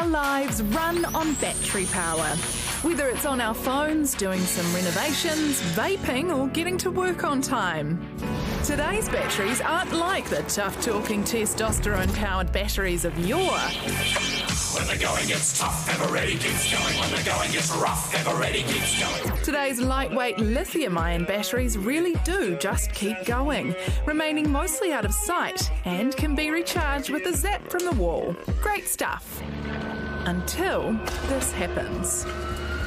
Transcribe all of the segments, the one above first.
our lives run on battery power. Whether it's on our phones, doing some renovations, vaping, or getting to work on time. Today's batteries aren't like the tough-talking testosterone-powered batteries of yore. When the going gets tough, ever-ready keeps going. When the going gets rough, ever-ready keeps going. Today's lightweight lithium-ion batteries really do just keep going, remaining mostly out of sight and can be recharged with a zap from the wall. Great stuff. Until this happens.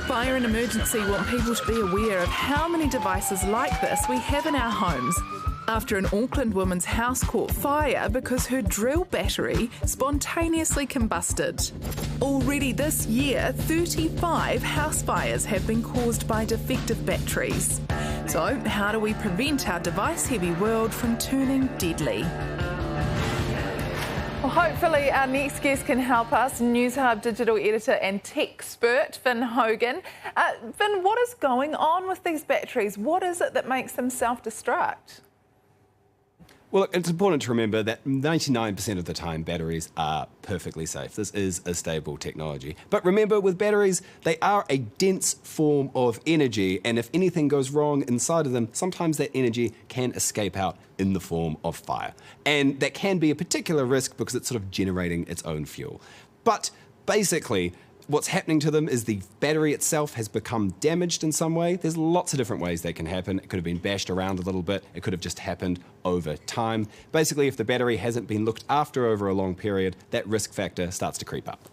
Fire and emergency want people to be aware of how many devices like this we have in our homes. After an Auckland woman's house caught fire because her drill battery spontaneously combusted. Already this year, 35 house fires have been caused by defective batteries. So, how do we prevent our device-heavy world from turning deadly? Well, hopefully our next guest can help us, Newshub digital editor and tech expert, Finn Hogan. Finn, what is going on with these batteries? What is it that makes them self-destruct? Well, it's important to remember that 99% of the time batteries are perfectly safe. This is a stable technology. But remember, with batteries, they are a dense form of energy, and if anything goes wrong inside of them, sometimes that energy can escape out in the form of fire. And that can be a particular risk because it's sort of generating its own fuel. But basically, what's happening to them is the battery itself has become damaged in some way. There's lots of different ways they can happen. It could have been bashed around a little bit. It could have just happened over time. Basically, if the battery hasn't been looked after over a long period, that risk factor starts to creep up.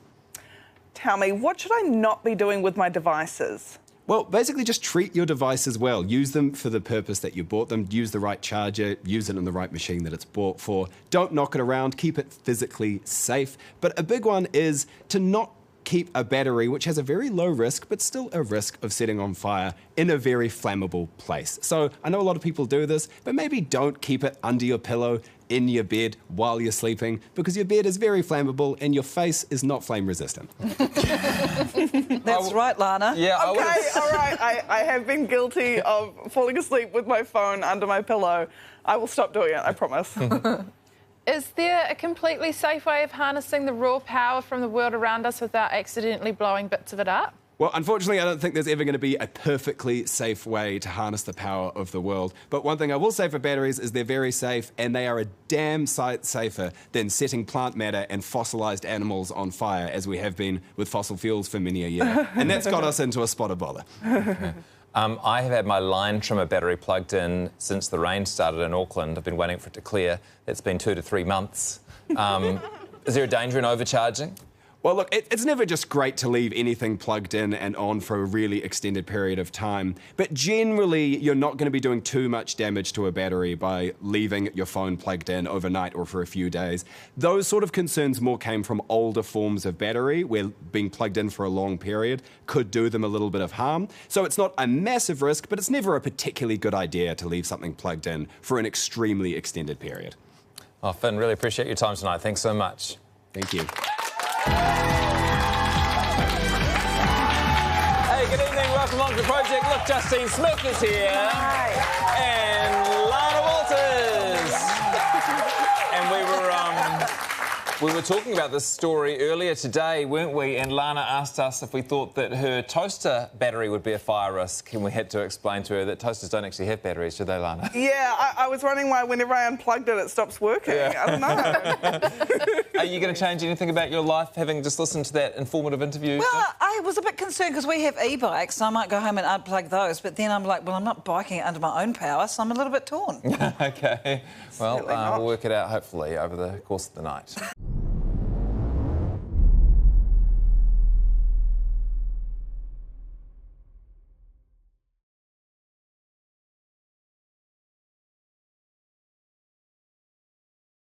Tell me, what should I not be doing with my devices? Well, basically just treat your devices well. Use them for the purpose that you bought them. Use the right charger. Use it on the right machine that it's bought for. Don't knock it around. Keep it physically safe. But a big one is to not keep a battery, which has a very low risk, but still a risk of setting on fire, in a very flammable place. So I know a lot of people do this, but maybe don't keep it under your pillow, in your bed, while you're sleeping, because your bed is very flammable and your face is not flame resistant. That's right, Lana. Yeah. Okay, all right. I have been guilty of falling asleep with my phone under my pillow. I will stop doing it, I promise. Is there a completely safe way of harnessing the raw power from the world around us without accidentally blowing bits of it up? Well, unfortunately, I don't think there's ever going to be a perfectly safe way to harness the power of the world. But one thing I will say for batteries is they're very safe, and they are a damn sight safer than setting plant matter and fossilised animals on fire, as we have been with fossil fuels for many a year. And that's got us into a spot of bother. I have had my line trimmer battery plugged in since the rain started in Auckland. I've been waiting for it to clear. It's been 2 to 3 months. Is there a danger in overcharging? Well, look, it's never just great to leave anything plugged in and on for a really extended period of time. But generally, you're not going to be doing too much damage to a battery by leaving your phone plugged in overnight or for a few days. Those sort of concerns more came from older forms of battery, where being plugged in for a long period could do them a little bit of harm. So it's not a massive risk, but it's never a particularly good idea to leave something plugged in for an extremely extended period. Oh, Finn, really appreciate your time tonight. Thanks so much. Thank you. Hey, good evening. Welcome along to the project. Look, Justine Smith is here. Hi. And Lana Walters. And we were talking about this story earlier today, weren't we? And Lana asked us if we thought that her toaster battery would be a fire risk, and we had to explain to her that toasters don't actually have batteries, do they, Lana? Yeah, I was wondering why whenever I unplugged it, it stops working. Yeah. I don't know. Are you going to change anything about your life, having just listened to that informative interview? Well, I was a bit concerned because we have e-bikes, so I might go home and unplug those, but then I'm like, well, I'm not biking it under my own power, so I'm a little bit torn. OK. Well, we'll work it out, hopefully, over the course of the night.